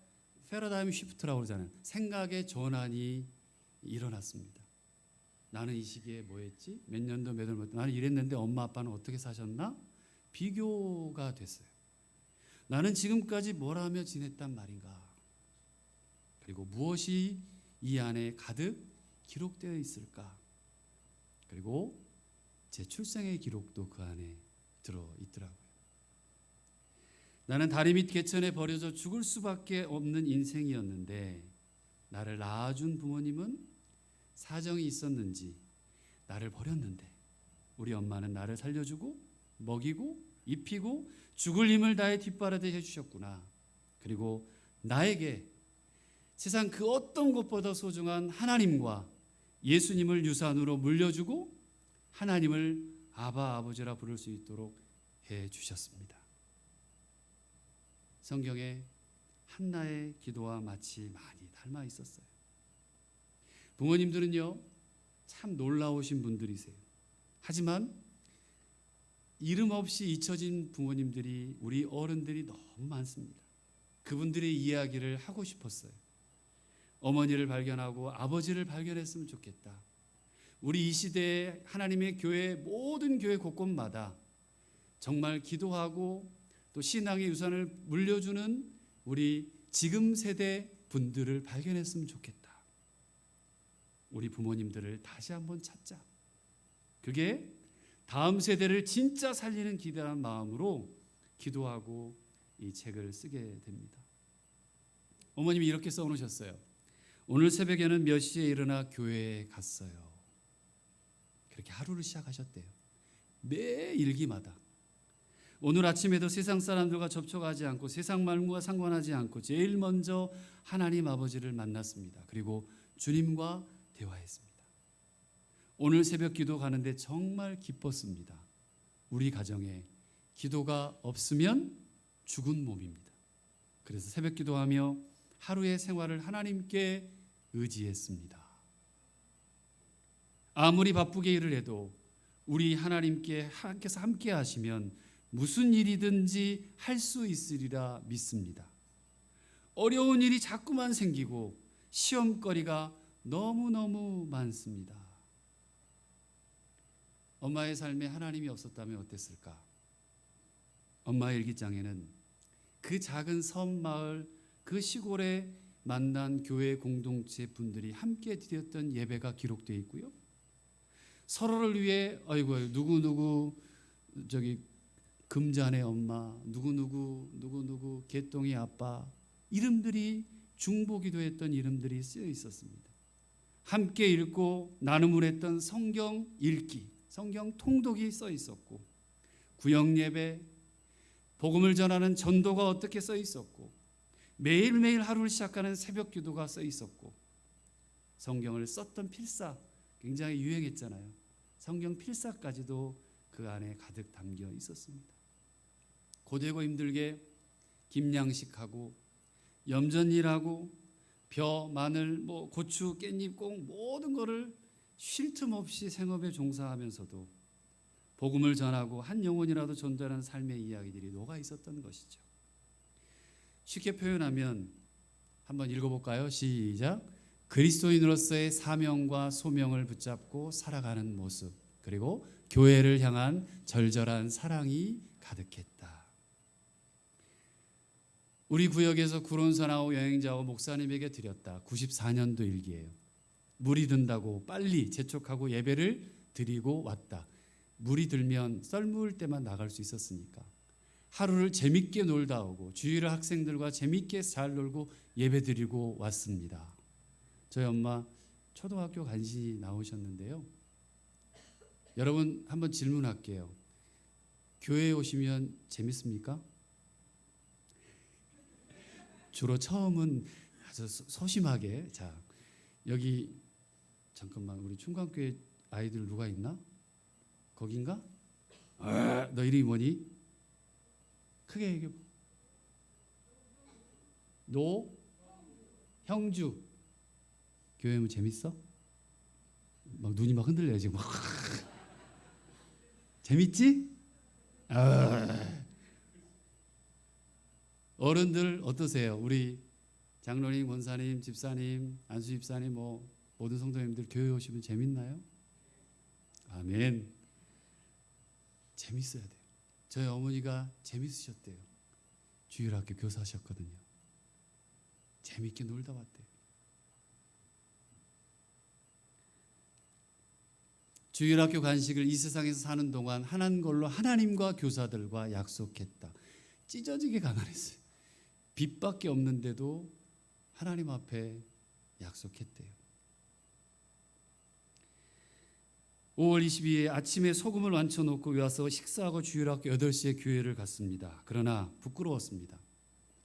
패러다임 쉬프트라고 그러잖아요. 생각의 전환이 일어났습니다. 나는 이 시기에 뭐 했지? 몇 년도 몇 월 몇 나는 이랬는데 엄마 아빠는 어떻게 사셨나? 비교가 됐어요. 나는 지금까지 뭘 하며 지냈단 말인가? 그리고 무엇이 이 안에 가득 기록되어 있을까? 그리고 제 출생의 기록도 그 안에 들어 있더라고요. 나는 다리 밑 개천에 버려져 죽을 수밖에 없는 인생이었는데 나를 낳아준 부모님은 사정이 있었는지 나를 버렸는데 우리 엄마는 나를 살려주고 먹이고 입히고 죽을 힘을 다해 뒷바라지 해주셨구나. 그리고 나에게 세상 그 어떤 것보다 소중한 하나님과 예수님을 유산으로 물려주고 하나님을 아바 아버지라 부를 수 있도록 해 주셨습니다. 성경에 한나의 기도와 마치 많이 닮아 있었어요. 부모님들은요, 참 놀라우신 분들이세요. 하지만 이름 없이 잊혀진 부모님들이, 우리 어른들이 너무 많습니다. 그분들의 이야기를 하고 싶었어요. 어머니를 발견하고 아버지를 발견했으면 좋겠다. 우리 이 시대에 하나님의 교회, 모든 교회 곳곳마다 정말 기도하고 또 신앙의 유산을 물려주는 우리 지금 세대 분들을 발견했으면 좋겠다. 우리 부모님들을 다시 한번 찾자. 그게 다음 세대를 진짜 살리는 기대한 마음으로 기도하고 이 책을 쓰게 됩니다. 어머님이 이렇게 써놓으셨어요. 오늘 새벽에는 몇 시에 일어나 교회에 갔어요. 그렇게 하루를 시작하셨대요. 매 일기마다. 오늘 아침에도 세상 사람들과 접촉하지 않고 세상 말과 상관하지 않고 제일 먼저 하나님 아버지를 만났습니다. 그리고 주님과 대화했습니다. 오늘 새벽 기도 가는데 정말 기뻤습니다. 우리 가정에 기도가 없으면 죽은 몸입니다. 그래서 새벽 기도하며 하루의 생활을 하나님께 의지했습니다. 아무리 바쁘게 일을 해도 우리 하나님께서 함께 하시면 무슨 일이든지 할 수 있으리라 믿습니다. 어려운 일이 자꾸만 생기고 시험거리가 너무너무 많습니다. 엄마의 삶에 하나님이 없었다면 어땠을까? 엄마의 일기장에는 그 작은 섬 마을, 그 시골에 만난 교회 공동체 분들이 함께 드렸던 예배가 기록되어 있고요. 서로를 위해 누구누구 저기 금잔의 엄마, 누구누구 개똥이 아빠, 이름들이 중보기도했던 이름들이 쓰여 있었습니다. 함께 읽고 나눔을 했던 성경 읽기, 성경 통독이 써 있었고, 구역 예배, 복음을 전하는 전도가 어떻게 써 있었고, 매일매일 하루를 시작하는 새벽 기도가 써 있었고, 성경을 썼던 필사, 굉장히 유행했잖아요. 성경 필사까지도 그 안에 가득 담겨 있었습니다. 고되고 힘들게 김양식하고 염전일하고 벼, 마늘, 고추, 깻잎, 꽁 모든 것을 쉴 틈 없이 생업에 종사하면서도 복음을 전하고 한 영혼이라도 전도하는 삶의 이야기들이 녹아 있었던 것이죠. 쉽게 표현하면 한번 읽어볼까요? 시작. 그리스도인으로서의 사명과 소명을 붙잡고 살아가는 모습, 그리고 교회를 향한 절절한 사랑이 가득했다. 우리 구역에서 구론선하고 여행자와 목사님에게 드렸다. 94년도 일기예요. 물이 든다고 빨리 재촉하고 예배를 드리고 왔다. 물이 들면 썰물 때만 나갈 수 있었으니까 하루를 재밌게 놀다 오고 주일 학생들과 재밌게 잘 놀고 예배 드리고 왔습니다. 저희 엄마 초등학교 간신히 나오셨는데요. 여러분 한번 질문할게요. 교회에 오시면 재밌습니까? 주로 처음은 아주 소심하게, 자 여기 잠깐만 우리 충강교회 아이들 누가 있나? 거긴가? 너 이름이 뭐니? 크게 얘기해. 형주. 교회 오면 재밌어? 막 눈이 막 흔들려요 지금. 재밌지? 어른들 어떠세요? 우리 장로님, 권사님, 집사님, 안수 집사님, 모든 성도님들 교회 오시면 재밌나요? 아멘. 재밌어야 돼요. 저희 어머니가 재밌으셨대요. 주일학교 교사하셨거든요. 재밌게 놀다 왔대요. 주일학교 간식을 이 세상에서 사는 동안 하나는 걸로 하나님과 교사들과 약속했다. 찢어지게 가난했어요. 빚밖에 없는데도 하나님 앞에 약속했대요. 5월 22일 아침에 소금을 완쳐놓고 와서 식사하고 주일학교 8시에 교회를 갔습니다. 그러나 부끄러웠습니다.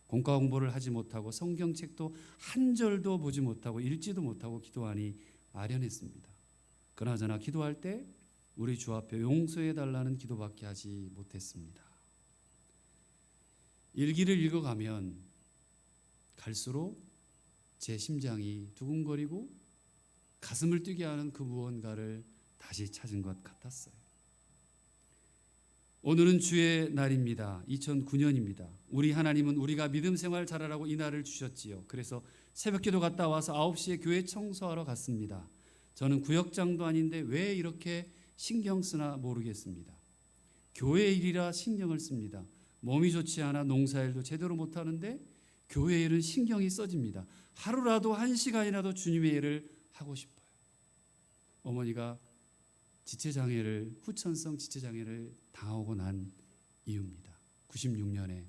공과 공부를 하지 못하고 성경책도 한 절도 보지 못하고 읽지도 못하고 기도하니 아련했습니다. 그나저나 기도할 때 우리 주 앞에 용서해 달라는 기도밖에 하지 못했습니다. 일기를 읽어가면 갈수록 제 심장이 두근거리고 가슴을 뛰게 하는 그 무언가를 다시 찾은 것 같았어요. 오늘은 주의 날입니다. 2009년입니다. 우리 하나님은 우리가 믿음 생활 잘하라고 이 날을 주셨지요. 그래서 새벽기도 갔다 와서 9시에 교회 청소하러 갔습니다. 저는 구역장도 아닌데 왜 이렇게 신경 쓰나 모르겠습니다. 교회 일이라 신경을 씁니다. 몸이 좋지 않아 농사일도 제대로 못하는데 교회 일은 신경이 써집니다. 하루라도 1시간이라도 주님의 일을 하고 싶어요. 어머니가 후천성 지체장애를 당하고 난 이유입니다. 96년에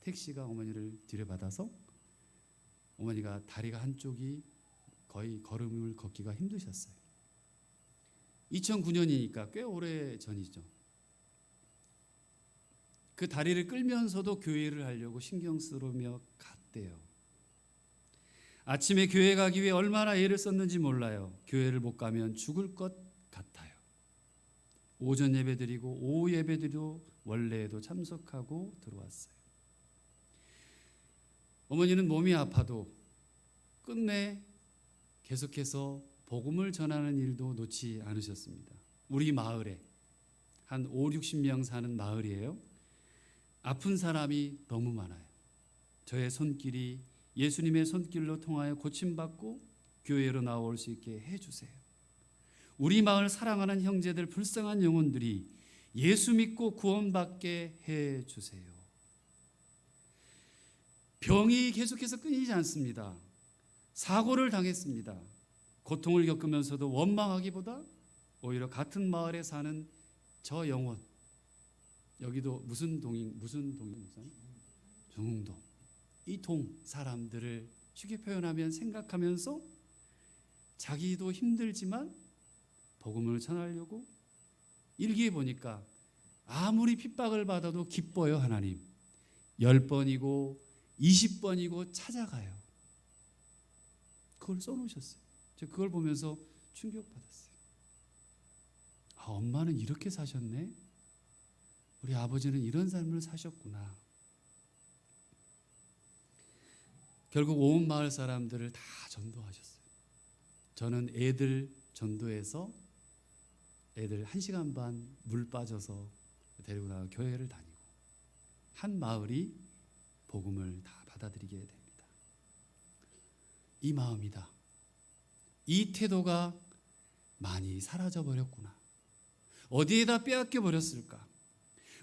택시가 어머니를 들여받아서 어머니가 다리가 한쪽이 거의 걸음을 걷기가 힘드셨어요. 2009년이니까 꽤 오래 전이죠. 그 다리를 끌면서도 교회를 하려고 신경 쓰며 갔대요. 아침에 교회 가기 위해 얼마나 애를 썼는지 몰라요. 교회를 못 가면 죽을 것 같아요. 오전 예배 드리고 오후 예배 드리고 원래에도 참석하고 들어왔어요. 어머니는 몸이 아파도 끝내 계속해서 복음을 전하는 일도 놓지 않으셨습니다. 우리 마을에 한 5, 60명 사는 마을이에요. 아픈 사람이 너무 많아요. 저의 손길이 예수님의 손길로 통하여 고침받고 교회로 나올 수 있게 해주세요. 우리 마을 사랑하는 형제들, 불쌍한 영혼들이 예수 믿고 구원받게 해주세요. 병이 계속해서 끊이지 않습니다. 사고를 당했습니다. 고통을 겪으면서도 원망하기보다 오히려 같은 마을에 사는 저 영혼, 여기도 무슨 동이 정웅동, 이 동 사람들을 쉽게 표현하면 생각하면서 자기도 힘들지만 복음을 전하려고 일기에 보니까 아무리 핍박을 받아도 기뻐요. 하나님 10번이고 20번이고 찾아가요. 그걸 써놓으셨어요. 제가 그걸 보면서 충격받았어요. 아, 엄마는 이렇게 사셨네. 우리 아버지는 이런 삶을 사셨구나. 결국 온 마을 사람들을 다 전도하셨어요. 저는 애들 전도해서 애들 1시간 반 물 빠져서 데리고 나가 교회를 다니고 한 마을이 복음을 다 받아들이게 됩니다. 이 마음이다. 이 태도가 많이 사라져 버렸구나. 어디에다 빼앗겨 버렸을까?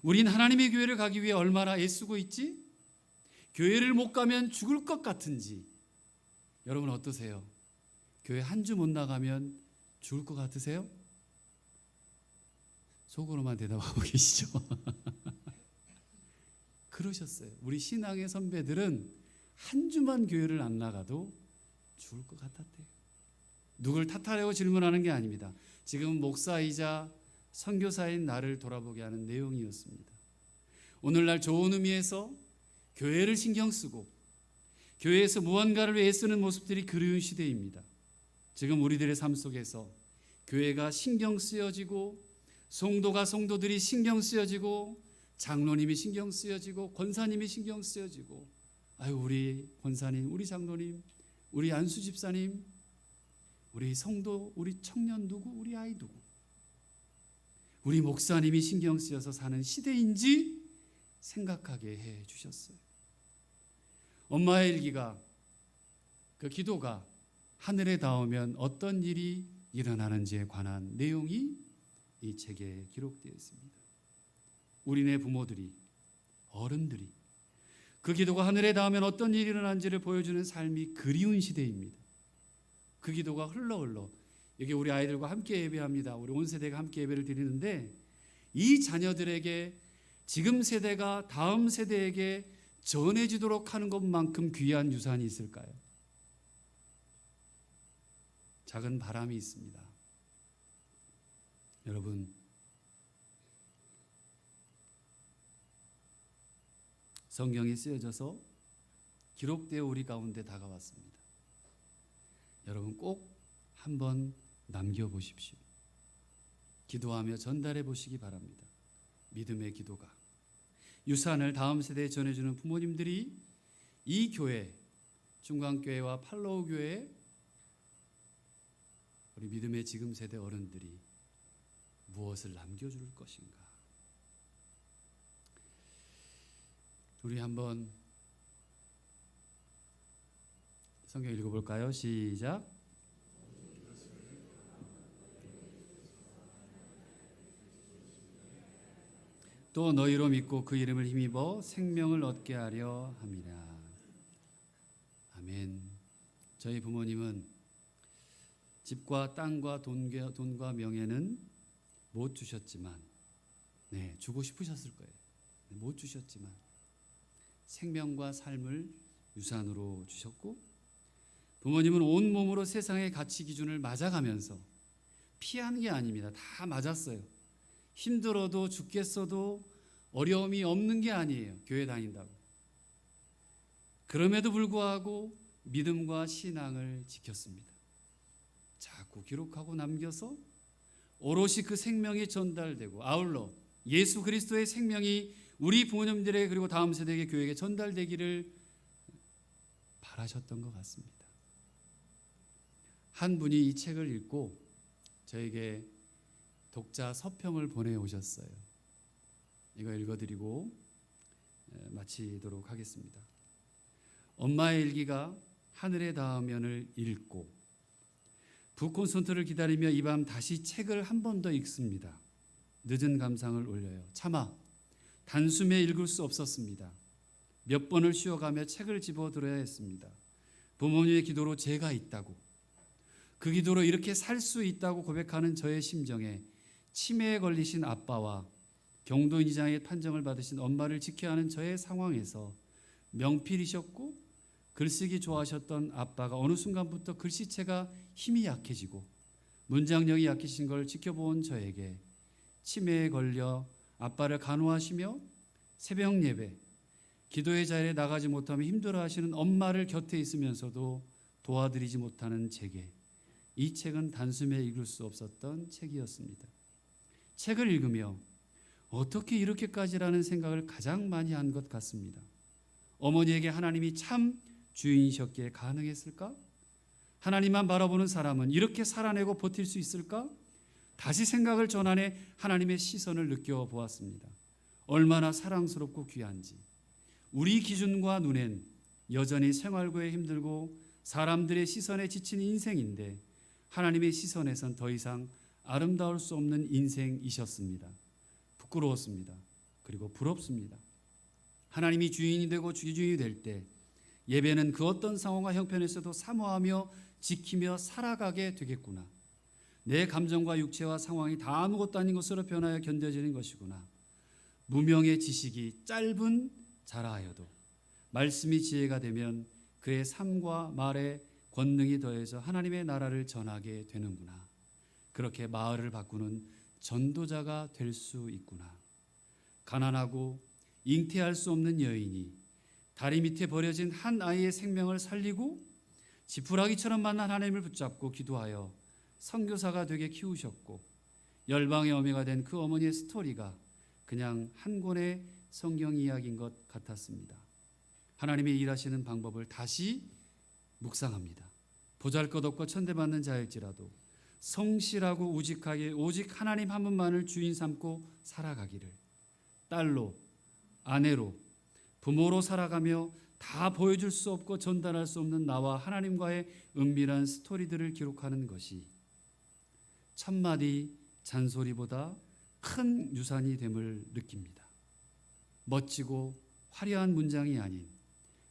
우린 하나님의 교회를 가기 위해 얼마나 애쓰고 있지? 교회를 못 가면 죽을 것 같은지. 여러분 어떠세요? 교회 한 주 못 나가면 죽을 것 같으세요? 속으로만 대답하고 계시죠? 그러셨어요. 우리 신앙의 선배들은 한 주만 교회를 안 나가도 죽을 것 같았대요. 누굴 탓하려고 질문하는 게 아닙니다. 지금 목사이자 선교사인 나를 돌아보게 하는 내용이었습니다. 오늘날 좋은 의미에서 교회를 신경 쓰고 교회에서 무언가를 애쓰는 모습들이 그리운 시대입니다. 지금 우리들의 삶 속에서 교회가 신경 쓰여지고 성도가 성도들이 신경 쓰여지고 장로님이 신경 쓰여지고 권사님이 신경 쓰여지고 아유 우리 권사님, 우리 장로님, 우리 안수 집사님, 우리 성도, 우리 청년 누구, 우리 아이 누구, 우리 목사님이 신경 쓰여서 사는 시대인지 생각하게 해 주셨어요. 엄마의 일기가, 그 기도가 하늘에 닿으면 어떤 일이 일어나는지에 관한 내용이 이 책에 기록되어 있습니다. 우리네 부모들이, 어른들이 그 기도가 하늘에 닿으면 어떤 일이 일어나는지를 보여주는 삶이 그리운 시대입니다. 그 기도가 흘러 여기 우리 아이들과 함께 예배합니다. 우리 온 세대가 함께 예배를 드리는데 이 자녀들에게 지금 세대가 다음 세대에게 전해지도록 하는 것만큼 귀한 유산이 있을까요? 작은 바람이 있습니다. 여러분, 성경이 쓰여져서 기록되어 우리 가운데 다가왔습니다. 여러분 꼭 한번 남겨보십시오. 기도하며 전달해 보시기 바랍니다. 믿음의 기도가. 유산을 다음 세대에 전해주는 부모님들이 이 교회, 중광교회와 팔로우 교회, 우리 믿음의 지금 세대 어른들이 무엇을 남겨줄 것인가? 우리 한번 성경 읽어볼까요? 시작. 또 너희로 믿고 그 이름을 힘입어 생명을 얻게 하려 함이라. 아멘. 저희 부모님은 집과 땅과 돈과 명예는 못 주셨지만, 주고 싶으셨을 거예요. 못 주셨지만 생명과 삶을 유산으로 주셨고, 부모님은 온몸으로 세상의 가치 기준을 맞아가면서 피한 게 아닙니다. 다 맞았어요. 힘들어도 죽겠어도 어려움이 없는 게 아니에요. 교회 다닌다고. 그럼에도 불구하고 믿음과 신앙을 지켰습니다. 자꾸 기록하고 남겨서 오롯이 그 생명이 전달되고, 아울러 예수 그리스도의 생명이 우리 부모님들에게 그리고 다음 세대의 교회에게 전달되기를 바라셨던 것 같습니다. 한 분이 이 책을 읽고 저에게 독자 서평을 보내오셨어요. 이거 읽어드리고 마치도록 하겠습니다. 엄마의 일기가 하늘에 닿으면을 읽고 북콘서트를 기다리며 이 밤 다시 책을 한 번 더 읽습니다. 늦은 감상을 올려요. 차마 단숨에 읽을 수 없었습니다. 몇 번을 쉬어가며 책을 집어들어야 했습니다. 부모님의 기도로 제가 있다고, 그 기도로 이렇게 살 수 있다고 고백하는 저의 심정에 치매에 걸리신 아빠와 경도인 이장의 판정을 받으신 엄마를 지켜야 하는 저의 상황에서 명필이셨고 글쓰기 좋아하셨던 아빠가 어느 순간부터 글씨체가 힘이 약해지고 문장력이 약해진 걸 지켜본 저에게 치매에 걸려 아빠를 간호하시며 새벽 예배, 기도의 자리에 나가지 못하며 힘들어하시는 엄마를 곁에 있으면서도 도와드리지 못하는 제게 이 책은 단숨에 읽을 수 없었던 책이었습니다. 책을 읽으며 어떻게 이렇게까지라는 생각을 가장 많이 한 것 같습니다. 어머니에게 하나님이 참 주인이셨기에 가능했을까? 하나님만 바라보는 사람은 이렇게 살아내고 버틸 수 있을까? 다시 생각을 전환해 하나님의 시선을 느껴보았습니다. 얼마나 사랑스럽고 귀한지. 우리 기준과 눈엔 여전히 생활고에 힘들고 사람들의 시선에 지친 인생인데 하나님의 시선에선 더 이상 아름다울 수 없는 인생이셨습니다. 부끄러웠습니다. 그리고 부럽습니다. 하나님이 주인이 되고 주주인이 될 때 예배는 그 어떤 상황과 형편에서도 사모하며 지키며 살아가게 되겠구나. 내 감정과 육체와 상황이 다 아무것도 아닌 것으로 변하여 견뎌지는 것이구나. 무명의 지식이 짧은 자라하여도 말씀이 지혜가 되면 그의 삶과 말에 권능이 더해서 하나님의 나라를 전하게 되는구나. 그렇게 마을을 바꾸는 전도자가 될 수 있구나. 가난하고 잉태할 수 없는 여인이 다리 밑에 버려진 한 아이의 생명을 살리고 지푸라기처럼 만난 하나님을 붙잡고 기도하여 선교사가 되게 키우셨고 열방의 어미가 된 그 어머니의 스토리가 그냥 한 권의 성경 이야기인 것 같았습니다. 하나님의 일하시는 방법을 다시 묵상합니다. 보잘것없고 천대받는 자일지라도 성실하고 우직하게 오직 하나님 한 분만을 주인 삼고 살아가기를, 딸로, 아내로, 부모로 살아가며 다 보여줄 수 없고 전달할 수 없는 나와 하나님과의 은밀한 스토리들을 기록하는 것이 천마디 잔소리보다 큰 유산이 됨을 느낍니다. 멋지고 화려한 문장이 아닌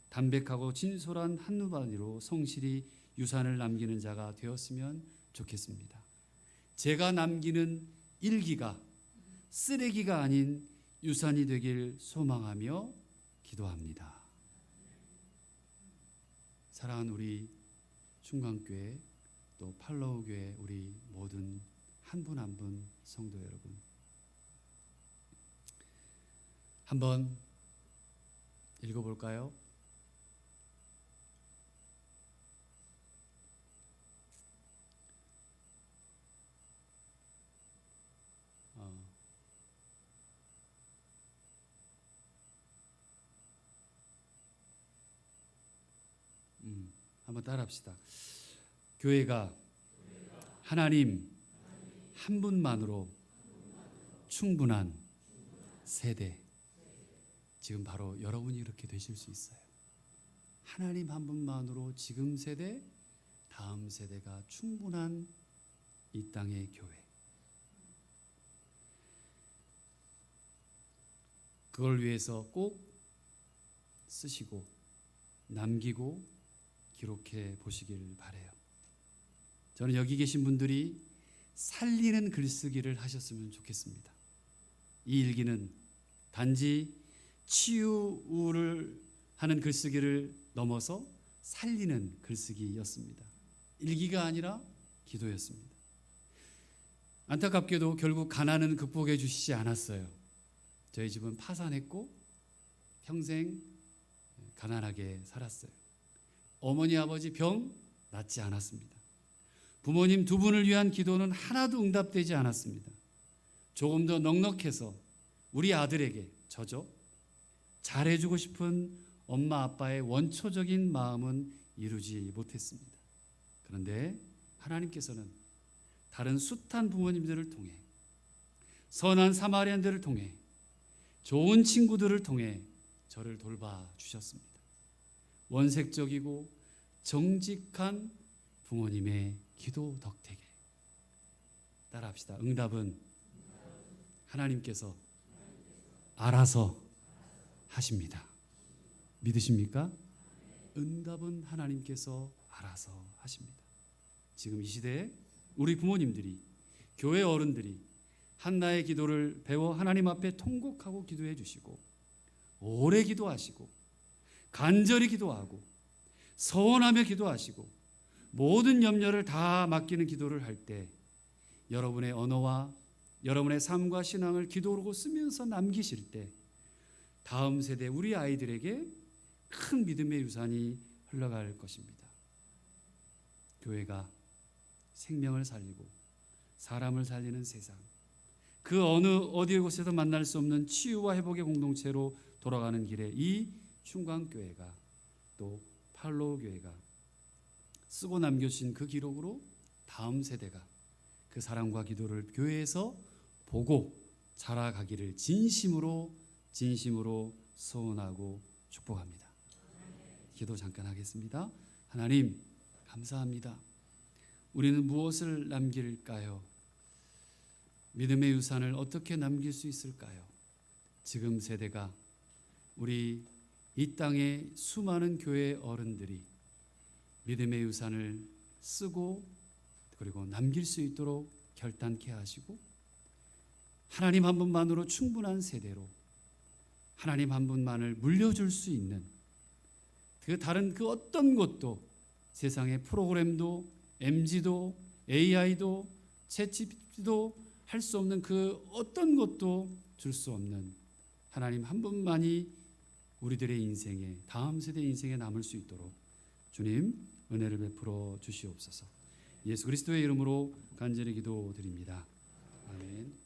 담백하고 진솔한 한누마디로 성실히 유산을 남기는 자가 되었으면 좋겠습니다. 제가 남기는 일기가 쓰레기가 아닌 유산이 되길 소망하며 기도합니다. 사랑하는 우리 충광교회 또 팔로우 교회 우리 모든 한 분 한 분 성도 여러분, 한번 읽어볼까요? 한번 따라합시다. 교회가 하나님 한 분만으로 충분한 세대. 지금 바로 여러분이 이렇게 되실 수 있어요. 하나님 한 분만으로 지금 세대, 다음 세대가 충분한 이 땅의 교회. 그걸 위해서 꼭 쓰시고 남기고 기록해 보시길 바라요. 저는 여기 계신 분들이 살리는 글쓰기를 하셨으면 좋겠습니다. 이 일기는 단지 치유를 하는 글쓰기를 넘어서 살리는 글쓰기였습니다. 일기가 아니라 기도였습니다. 안타깝게도 결국 가난은 극복해 주시지 않았어요. 저희 집은 파산했고 평생 가난하게 살았어요. 어머니 아버지 병 낫지 않았습니다. 부모님 두 분을 위한 기도는 하나도 응답되지 않았습니다. 조금 더 넉넉해서 우리 아들에게 저죠 잘해주고 싶은 엄마 아빠의 원초적인 마음은 이루지 못했습니다. 그런데 하나님께서는 다른 숱한 부모님들을 통해, 선한 사마리안들을 통해, 좋은 친구들을 통해 저를 돌봐주셨습니다. 원색적이고 정직한 부모님의 기도 덕택에 따라합시다. 응답은 하나님께서 알아서 하십니다. 믿으십니까? 응답은 하나님께서 알아서 하십니다. 지금 이 시대에 우리 부모님들이, 교회 어른들이 한나의 기도를 배워 하나님 앞에 통곡하고 기도해 주시고 오래 기도하시고 간절히 기도하고 서원하며 기도하시고 모든 염려를 다 맡기는 기도를 할 때 여러분의 언어와 여러분의 삶과 신앙을 기도로 쓰면서 남기실 때 다음 세대 우리 아이들에게 큰 믿음의 유산이 흘러갈 것입니다. 교회가 생명을 살리고 사람을 살리는 세상, 그 어디 곳에서 만날 수 없는 치유와 회복의 공동체로 돌아가는 길에 이 충광교회가 또 팔로우교회가 쓰고 남겨주신 그 기록으로 다음 세대가 그 사랑과 기도를 교회에서 보고 자라가기를 진심으로 소원하고 축복합니다. 기도 잠깐 하겠습니다. 하나님 감사합니다. 우리는 무엇을 남길까요? 믿음의 유산을 어떻게 남길 수 있을까요? 지금 세대가 우리 이 땅의 수많은 교회 어른들이 믿음의 유산을 쓰고 그리고 남길 수 있도록 결단케 하시고 하나님 한 분만으로 충분한 세대로 하나님 한 분만을 물려줄 수 있는 그 다른 그 어떤 것도 세상의 프로그램도 MG도 AI도 챗GPT도 할 수 없는 그 어떤 것도 줄 수 없는 하나님 한 분만이 우리들의 인생에 다음 세대 인생에 남을 수 있도록 주님 은혜를 베풀어 주시옵소서. 예수 그리스도의 이름으로 간절히 기도드립니다. 아멘.